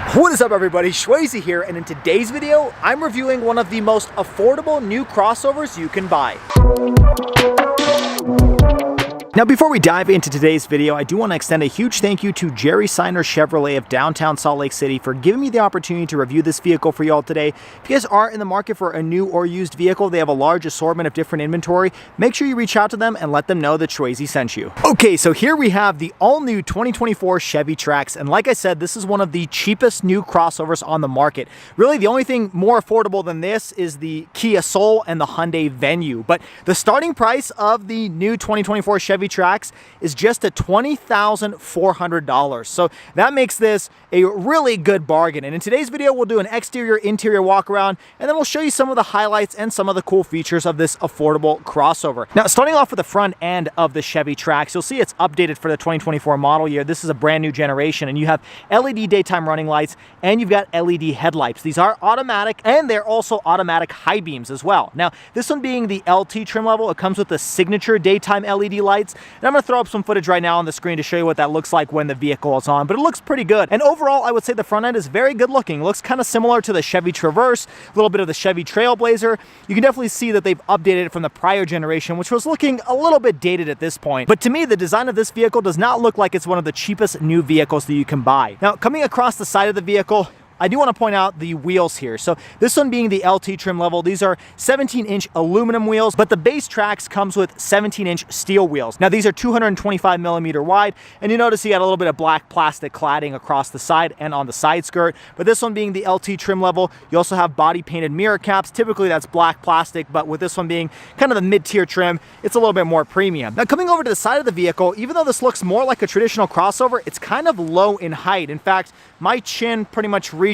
What is up, everybody? SchwayZ here, and in today's video, I'm reviewing one of the most affordable new crossovers you can buy. Now, before we dive into today's video, I do want to extend a huge thank you to Jerry Seiner Chevrolet of downtown Salt Lake City for giving me the opportunity to review this vehicle for y'all today. If you guys are in the market for a new or used vehicle, they have a large assortment of different inventory. Make sure you reach out to them and let them know that SchwayZ sent you. Okay, so here we have the all-new 2024 Chevy Trax, and like I said, this is one of the cheapest new crossovers on the market. Really, the only thing more affordable than this is the Kia Soul and the Hyundai Venue, but the starting price of the new 2024 Chevy Trax is just at $20,400. So that makes this a really good bargain. And in today's video, we'll do an exterior-interior walk around, and then we'll show you some of the highlights and some of the cool features of this affordable crossover. Now, starting off with the front end of the Chevy Trax, you'll see it's updated for the 2024 model year. This is a brand new generation, and you have LED daytime running lights, and you've got LED headlights. These are automatic, and they're also automatic high beams as well. Now, this one being the LT trim level, it comes with the signature daytime LED lights. And I'm going to throw up some footage right now on the screen to show you what that looks like when the vehicle is on, but it looks pretty good. And overall, I would say the front end is very good looking. It looks kind of similar to the Chevy Traverse, a little bit of the Chevy Trailblazer. You can definitely see that they've updated it from the prior generation, which was looking a little bit dated at this point. But to me, the design of this vehicle does not look like it's one of the cheapest new vehicles that you can buy. Now, coming across the side of the vehicle, I do want to point out the wheels here. So this one being the LT trim level, these are 17-inch aluminum wheels, but the base Trax comes with 17-inch steel wheels. Now these are 225 millimeter wide, and you notice you got a little bit of black plastic cladding across the side and on the side skirt. But this one being the LT trim level, you also have body painted mirror caps. Typically that's black plastic, but with this one being kind of the mid-tier trim, it's a little bit more premium. Now coming over to the side of the vehicle, even though this looks more like a traditional crossover, it's kind of low in height. In fact, my chin pretty much reaches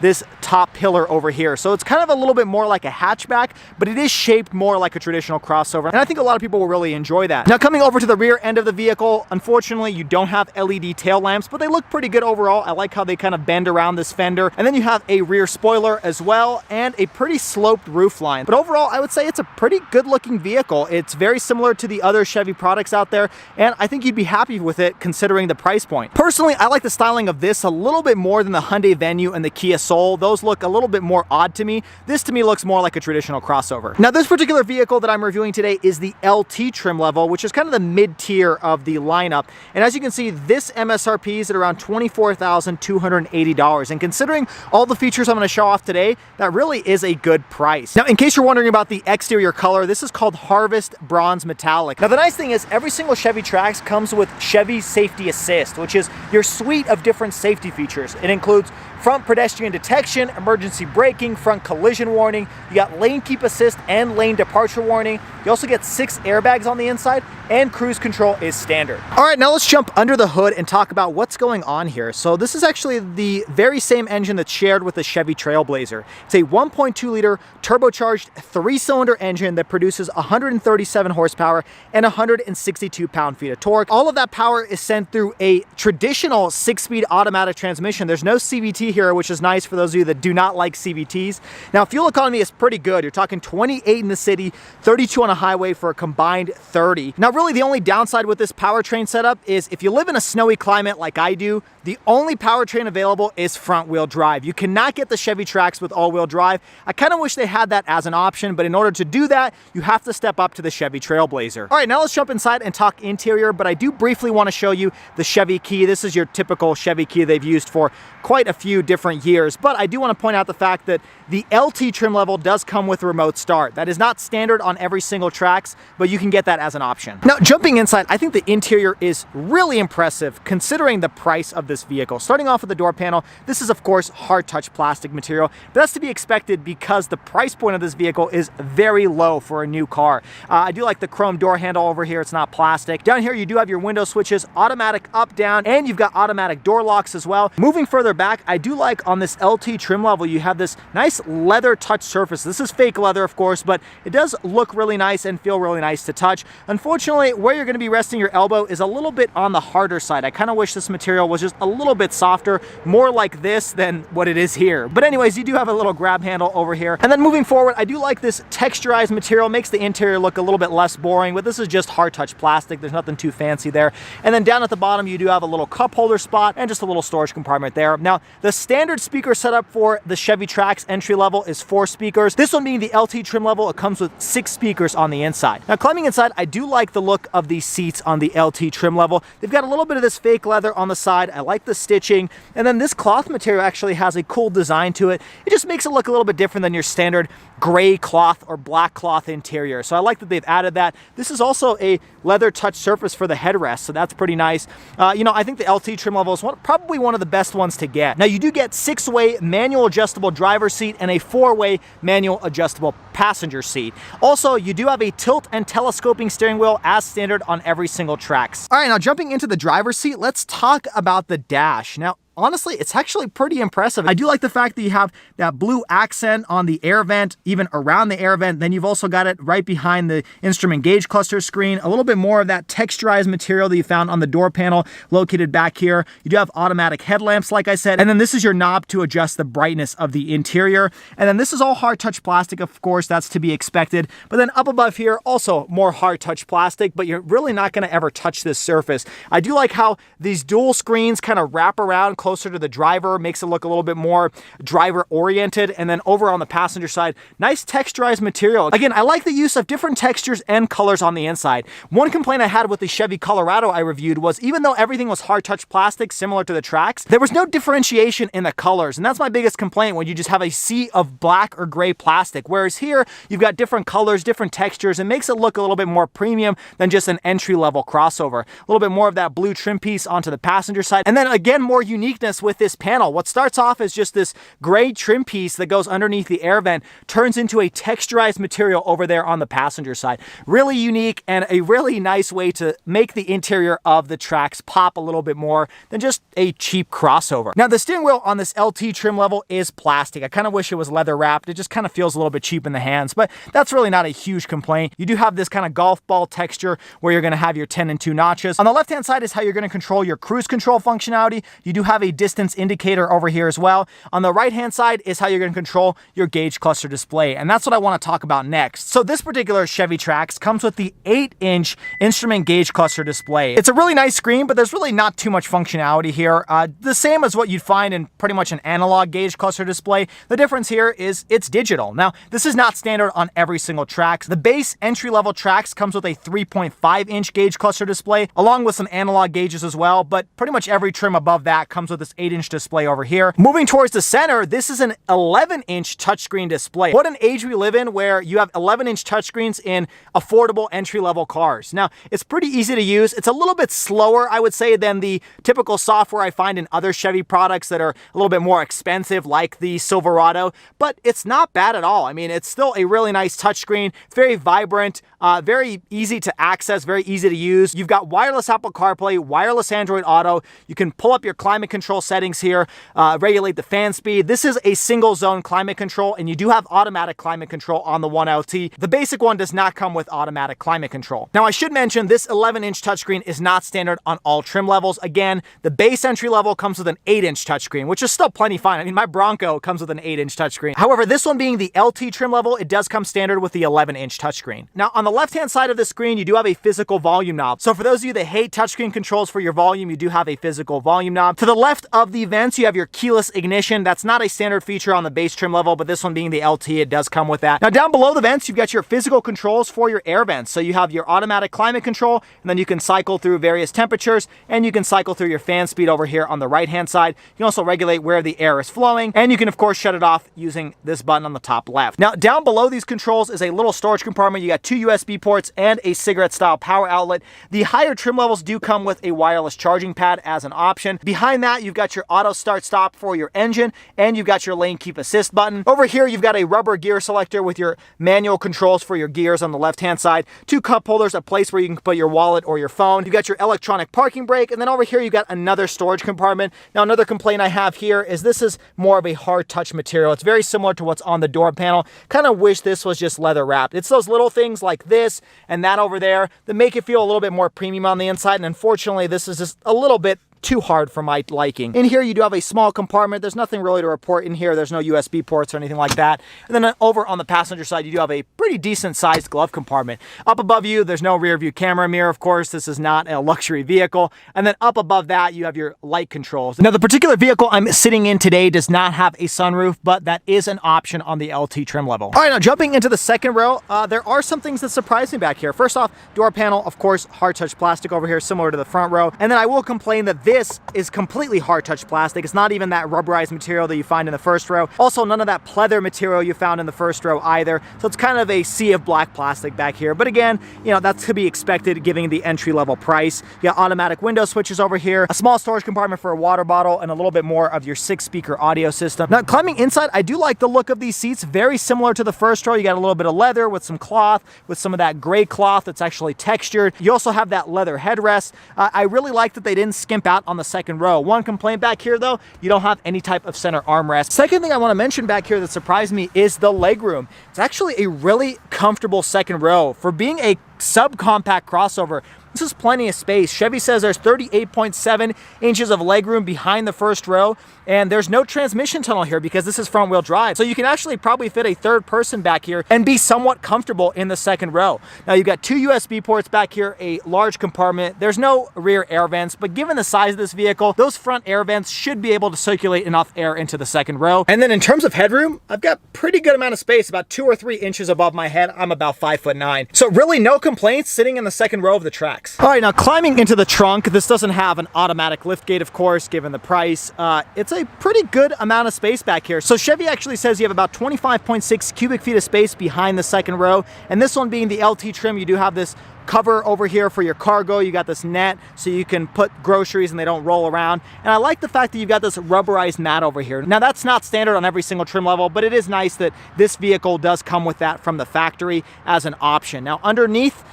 this top pillar over here. So it's kind of a little bit more like a hatchback, but it is shaped more like a traditional crossover. And I think a lot of people will really enjoy that. Now coming over to the rear end of the vehicle, unfortunately you don't have LED tail lamps, but they look pretty good overall. I like how they kind of bend around this fender. And then you have a rear spoiler as well, and a pretty sloped roof line. But overall, I would say it's a pretty good looking vehicle. It's very similar to the other Chevy products out there, and I think you'd be happy with it considering the price point. Personally, I like the styling of this a little bit more than the Hyundai Venue and the Kia Soul. Those look a little bit more odd to me. This to me looks more like a traditional crossover. Now this particular vehicle that I'm reviewing today is the LT trim level, which is kind of the mid-tier of the lineup. And as you can see, this MSRP is at around $24,280. And considering all the features I'm going to show off today, that really is a good price. Now, in case you're wondering about the exterior color, this is called Harvest Bronze Metallic. Now the nice thing is every single Chevy Trax comes with Chevy Safety Assist, which is your suite of different safety features. It includes front pedestrian detection, emergency braking, front collision warning. You got lane keep assist and lane departure warning. You also get 6 airbags on the inside, and cruise control is standard. All right, now let's jump under the hood and talk about what's going on here. So this is actually the very same engine that's shared with the Chevy Trailblazer. It's a 1.2 liter turbocharged 3-cylinder engine that produces 137 horsepower and 162 pound-feet of torque. All of that power is sent through a traditional 6-speed automatic transmission. There's no CVT here, which is nice for those of you that do not like CVTs. Now, fuel economy is pretty good. You're talking 28 in the city, 32 on a highway for a combined 30. Now, really the only downside with this powertrain setup is if you live in a snowy climate like I do, the only powertrain available is front-wheel drive. You cannot get the Chevy Trax with all-wheel drive. I kind of wish they had that as an option, but in order to do that, you have to step up to the Chevy Trailblazer. All right, now let's jump inside and talk interior, but I do briefly want to show you the Chevy Key. This is your typical Chevy Key they've used for quite a few different years, but I do want to point out the fact that the LT trim level does come with remote start. That is not standard on every single Trax, but you can get that as an option. Now, jumping inside, I think the interior is really impressive considering the price of this vehicle. Starting off with the door panel, this is of course hard touch plastic material, but that's to be expected because the price point of this vehicle is very low for a new car. I do like the chrome door handle over here. It's not plastic. Down here, you do have your window switches, automatic up, down, and you've got automatic door locks as well. Moving further back, I do like on this LT trim level, you have this nice leather touch surface. This is fake leather, of course, but it does look really nice and feel really nice to touch. Unfortunately, where you're going to be resting your elbow is a little bit on the harder side. I kind of wish this material was just a little bit softer, more like this than what it is here. But anyways, you do have a little grab handle over here. And then moving forward, I do like this texturized material. Makes the interior look a little bit less boring, but this is just hard touch plastic. There's nothing too fancy there. And then down at the bottom, you do have a little cup holder spot and just a little storage storage compartment there. Now, the standard speaker setup for the Chevy Trax entry level is 4 speakers. This one being the LT trim level, it comes with 6 speakers on the inside. Now, climbing inside, I do like the look of these seats on the LT trim level. They've got a little bit of this fake leather on the side. I like the stitching. And then this cloth material actually has a cool design to it. It just makes it look a little bit different than your standard gray cloth or black cloth interior. So I like that they've added that. This is also a leather touch surface for the headrest, so that's pretty nice. You know, I think the LT trim level is probably one of the best ones to get. Now, you do get 6-way manual adjustable driver's seat and a 4-way manual adjustable passenger seat. Also, you do have a tilt and telescoping steering wheel as standard on every single Trax. All right, now jumping into the driver's seat, let's talk about the dash. Now, honestly, it's actually pretty impressive. I do like the fact that you have that blue accent on the air vent, even around the air vent. Then you've also got it right behind the instrument gauge cluster screen. A little bit more of that texturized material that you found on the door panel located back here. You do have automatic headlamps, like I said. And then this is your knob to adjust the brightness of the interior. And then this is all hard touch plastic, of course, that's to be expected. But then up above here, also more hard touch plastic, but you're really not gonna ever touch this surface. I do like how these dual screens kind of wrap around closer to the driver, makes it look a little bit more driver oriented. And then over on the passenger side, nice texturized material. Again, I like the use of different textures and colors on the inside. One complaint I had with the Chevy Colorado I reviewed was even though everything was hard touch plastic similar to the Trax, there was no differentiation in the colors. And that's my biggest complaint when you just have a sea of black or gray plastic. Whereas here, you've got different colors, different textures, and makes it look a little bit more premium than just an entry-level crossover. A little bit more of that blue trim piece onto the passenger side. And then again, more uniqueness with this panel. What starts off as just this gray trim piece that goes underneath the air vent turns into a texturized material over there on the passenger side. Really unique and a really nice way to make the interior of the Trax pop a little bit more than just a cheap crossover. Now, the steering wheel on this LT trim level is plastic. I kind of wish it was leather wrapped. It just kind of feels a little bit cheap in the hands, but that's really not a huge complaint. You do have this kind of golf ball texture where you're going to have your 10 and 2 notches. On the left-hand side is how you're going to control your cruise control functionality. You do have a distance indicator over here as well. On the right-hand side is how you're going to control your gauge cluster display, and that's what I want to talk about next. So this particular Chevy Trax comes with the 8-inch instrument gauge cluster display. It's a really nice screen, but there's really not too much functionality here. The same as what you'd find in pretty much an analog gauge cluster display. The difference here is it's digital. Now, this is not standard on every single Trax. The base entry-level Trax comes with a 3.5-inch gauge cluster display, along with some analog gauges as well, but pretty much every trim above that comes with this 8-inch display over here. Moving towards the center, this is an 11-inch touchscreen display. What an age we live in where you have 11-inch touchscreens in affordable entry-level cars. Now, it's pretty easy to use. It's a little bit slower, I would say, than the typical software I find in other Chevy products that are a little bit more expensive, like the Silverado, but it's not bad at all. I mean, it's still a really nice touchscreen. It's very vibrant, very easy to access, very easy to use. You've got wireless Apple CarPlay, wireless Android Auto. You can pull up your climate control settings here, regulate the fan speed. This is a single zone climate control, and you do have automatic climate control on the 1LT. The basic one does not come with automatic climate control. Now, I should mention this 11-inch touchscreen is not standard on all trim levels. Again, the base entry level comes with an 8-inch touchscreen, which is still plenty fine. I mean, my Bronco comes with an 8-inch touchscreen. However, this one being the LT trim level, it does come standard with the 11-inch touchscreen. Now, on the left-hand side of the screen, you do have a physical volume knob. So for those of you that hate touchscreen controls for your volume, you do have a physical volume knob. To the left of the vents, you have your keyless ignition. That's not a standard feature on the base trim level, but this one being the LT, it does come with that. Now, down below the vents, you've got your physical controls for your air vents. So you have your automatic climate control, and then you can cycle through various temperatures, and you can cycle through your fan speed over here on the right-hand side. You can also regulate where the air is flowing, and you can, of course, shut it off using this button on the top left. Now, down below these controls is a little storage compartment. You got 2 USB ports and a cigarette-style power outlet. The higher trim levels do come with a wireless charging pad as an option. Behind that, you've got your auto start-stop for your engine, and you've got your lane keep assist button. Over here, you've got a rubber gear selector with your manual controls for your gears on the left-hand side, 2 cup holders, a place where you can put your wallet or your phone. You've got your electronic parking brake, and then over here, you've got another storage compartment. Now, another complaint I have here is this is more of a hard touch material. It's very similar to what's on the door panel. Kind of wish this was just leather wrapped. It's those little things like this and that over there that make it feel a little bit more premium on the inside, and unfortunately, this is just a little bit too hard for my liking. In here, you do have a small compartment. There's nothing really to report in here. There's no USB ports or anything like that. And then over on the passenger side, you do have a pretty decent sized glove compartment. Up above you, there's no rear view camera mirror, of course. This is not a luxury vehicle. And then up above that, you have your light controls. Now, the particular vehicle I'm sitting in today does not have a sunroof, but that is an option on the LT trim level. All right, now jumping into the second row, there are some things that surprise me back here. First off, door panel, of course, hard touch plastic over here, similar to the front row. And then I will complain that this is completely hard touch plastic. It's not even that rubberized material that you find in the first row. Also, none of that pleather material you found in the first row either. So it's kind of a sea of black plastic back here. But again, you know, that's to be expected given the entry-level price. You got automatic window switches over here, a small storage compartment for a water bottle, and a little bit more of your 6-speaker audio system. Now, climbing inside, I do like the look of these seats. Very similar to the first row. You got a little bit of leather with some cloth, with some of that gray cloth that's actually textured. You also have that leather headrest. I really like that they didn't skimp out on the second row. One complaint back here, though, you don't have any type of center armrest. Second thing I want to mention back here that surprised me is the legroom. It's actually a really comfortable second row. For being a subcompact crossover, this is plenty of space. Chevy says there's 38.7 inches of legroom behind the first row, and there's no transmission tunnel here because this is front wheel drive. So you can actually probably fit a third person back here and be somewhat comfortable in the second row. Now you've got 2 USB ports back here, a large compartment. There's no rear air vents, but given the size of this vehicle, those front air vents should be able to circulate enough air into the second row. And then in terms of headroom, I've got pretty good amount of space, about 2 or 3 inches above my head. I'm about 5'9". So really no complaints sitting in the second row of the Trax. All right, now climbing into the trunk, this doesn't have an automatic lift gate, of course, given the price. It's a pretty good amount of space back here. So Chevy actually says you have about 25.6 cubic feet of space behind the second row. And this one being the LT trim, you do have this cover over here for your cargo. You got this net so you can put groceries and they don't roll around. And I like the fact that you've got this rubberized mat over here. Now that's not standard on every single trim level, but it is nice that this vehicle does come with that from the factory as an option. Now underneath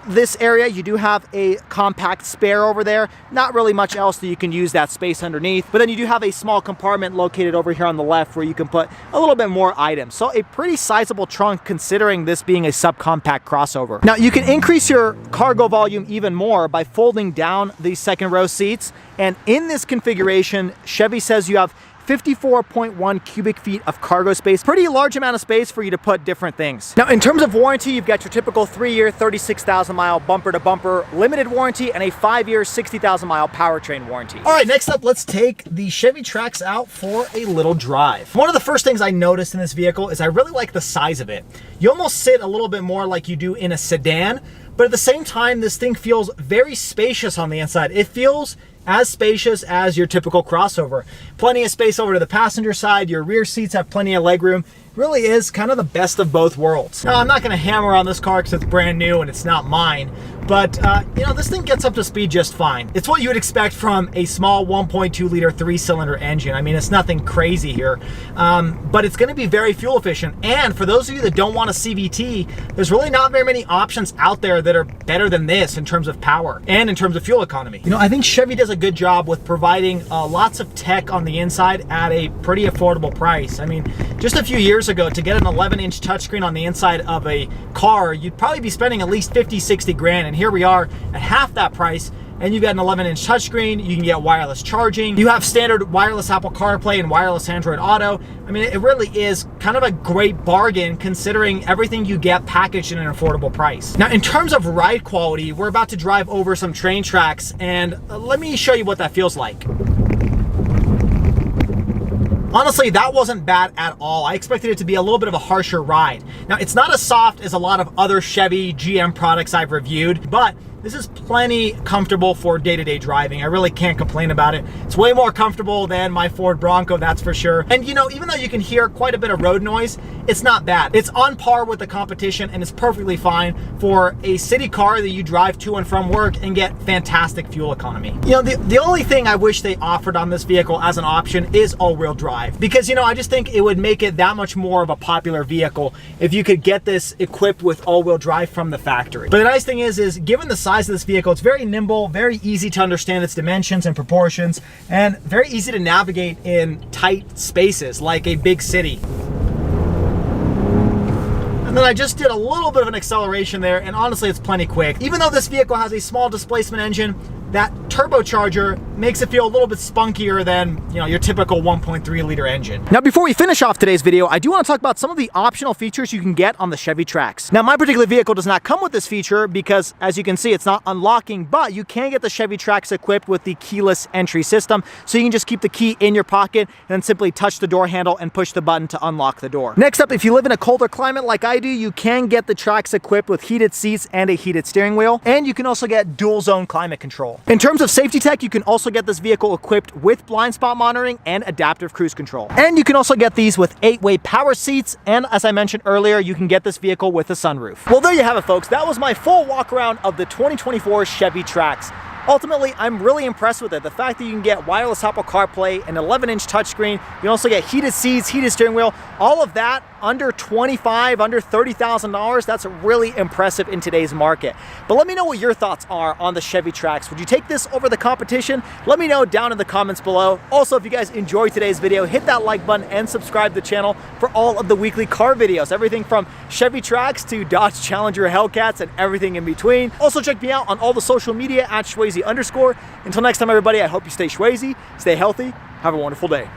this area, you do have a compact spare over there. Not really much else that you can use that space underneath, but then you do have a small compartment located over here on the left where you can put a little bit more items. So a pretty sizable trunk considering this being a subcompact crossover. Now you can increase your cargo volume even more by folding down these second row seats. And in this configuration, Chevy says you have 54.1 cubic feet of cargo space. Pretty large amount of space for you to put different things. Now, in terms of warranty, you've got your typical 3-year, 36,000 mile bumper to bumper limited warranty and a 5-year, 60,000 mile powertrain warranty. All right, next up, let's take the Chevy Trax out for a little drive. One of the first things I noticed in this vehicle is I really like the size of it. You almost sit a little bit more like you do in a sedan, but at the same time, this thing feels very spacious on the inside. It feels as spacious as your typical crossover. Plenty of space over to the passenger side. Your rear seats have plenty of legroom. Really is kind of the best of both worlds. Now, I'm not going to hammer on this car because it's brand new and it's not mine, but you know, this thing gets up to speed just fine. It's what you would expect from a small 1.2 liter 3-cylinder engine. I mean, it's nothing crazy here, but it's going to be very fuel efficient. And for those of you that don't want a CVT, there's really not very many options out there that are better than this in terms of power and in terms of fuel economy. You know, I think Chevy does a good job with providing lots of tech on the inside at a pretty affordable price. I mean, just a few years ago, to get an 11-inch touchscreen on the inside of a car, you'd probably be spending at least 50, 60 grand. And here we are at half that price, and you've got an 11-inch touchscreen. You can get wireless charging. You have standard wireless Apple CarPlay and wireless Android Auto. I mean, it really is kind of a great bargain considering everything you get packaged in an affordable price. Now, in terms of ride quality, we're about to drive over some train tracks, and let me show you what that feels like. Honestly, that wasn't bad at all. I expected it to be a little bit of a harsher ride. Now, it's not as soft as a lot of other Chevy GM products I've reviewed, but this is plenty comfortable for day-to-day driving. I really can't complain about it. It's way more comfortable than my Ford Bronco, that's for sure. And you know, even though you can hear quite a bit of road noise, it's not bad. It's on par with the competition and it's perfectly fine for a city car that you drive to and from work and get fantastic fuel economy. You know, the only thing I wish they offered on this vehicle as an option is all-wheel drive. Because, you know, I just think it would make it that much more of a popular vehicle if you could get this equipped with all-wheel drive from the factory. But the nice thing is given the size of this vehicle, it's very nimble, very easy to understand its dimensions and proportions, and very easy to navigate in tight spaces like a big city. And then I just did a little bit of an acceleration there, and honestly, it's plenty quick. Even though this vehicle has a small displacement engine, that turbocharger makes it feel a little bit spunkier than, you know, your typical 1.3 liter engine. Now, before we finish off today's video, I do want to talk about some of the optional features you can get on the Chevy Trax. Now, my particular vehicle does not come with this feature because, as you can see, it's not unlocking, but you can get the Chevy Trax equipped with the keyless entry system, so you can just keep the key in your pocket and then simply touch the door handle and push the button to unlock the door. Next up, if you live in a colder climate like I do, you can get the Trax equipped with heated seats and a heated steering wheel, and you can also get dual zone climate control. In terms of safety tech, you can also get this vehicle equipped with blind spot monitoring and adaptive cruise control. And you can also get these with 8-way power seats, and as I mentioned earlier, you can get this vehicle with a sunroof. Well, there you have it, folks. That was my full walk around of the 2024 Chevy Trax. Ultimately, I'm really impressed with it. The fact that you can get wireless Apple CarPlay, an 11-inch touchscreen, you can also get heated seats, heated steering wheel, all of that under $25,000, under $30,000. That's really impressive in today's market. But let me know what your thoughts are on the Chevy Trax. Would you take this over the competition? Let me know down in the comments below. Also, if you guys enjoyed today's video, hit that like button and subscribe to the channel for all of the weekly car videos. Everything from Chevy Trax to Dodge Challenger Hellcats and everything in between. Also, check me out on all the social media at SchwayZ_. Until next time, everybody, I hope you stay SchwayZ, stay healthy, have a wonderful day.